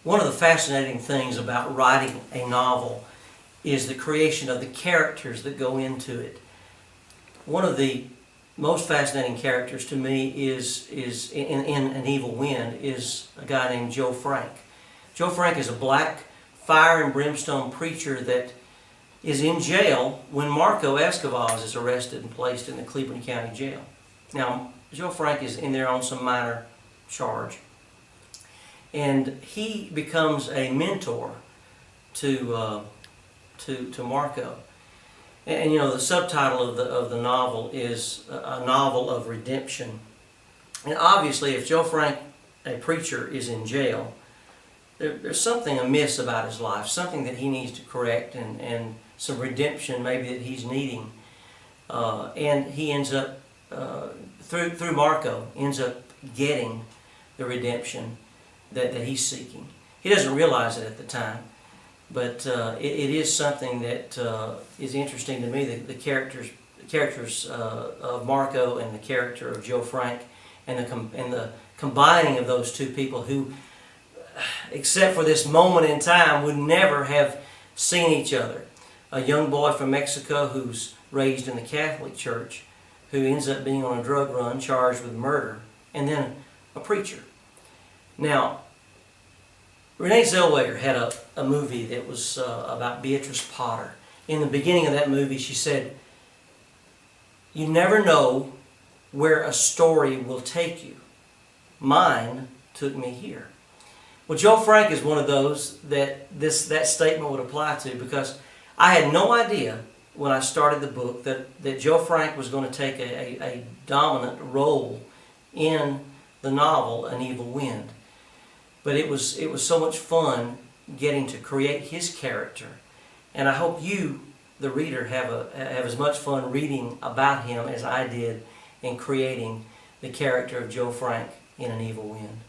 One of the fascinating things about writing a novel is the creation of the characters that go into it. One of the most fascinating characters to me is in An Evil Wind is a guy named Joe Frank. Joe Frank is a black fire and brimstone preacher that is in jail when Marco Escavaz is arrested and placed in the Cleveland County Jail. Now, Joe Frank is in there on some minor charge, and he becomes a mentor to Marco. And you know, the subtitle of the novel is a novel of redemption. And obviously, if Joe Frank, a preacher, is in jail, there's something amiss about his life, something that he needs to correct, and some redemption maybe that he's needing. And he ends up, through Marco, ends up getting the redemption that he's seeking. He doesn't realize it at the time, but it is something that is interesting to me. The characters of Marco and the character of Joe Frank, and the combining of those two people who, except for this moment in time, would never have seen each other. A young boy from Mexico who's raised in the Catholic Church, who ends up being on a drug run, charged with murder, and then a preacher. Now, Renee Zellweger had a movie that was about Beatrice Potter. In the beginning of that movie, she said, "You never know where a story will take you. Mine took me here." Well, Joe Frank is one of those that that statement would apply to, because I had no idea when I started the book that Joe Frank was going to take a dominant role in the novel An Evil Wind. But it was so much fun getting to create his character, and I hope you, the reader, have as much fun reading about him as I did in creating the character of Joe Frank in An Evil Wind.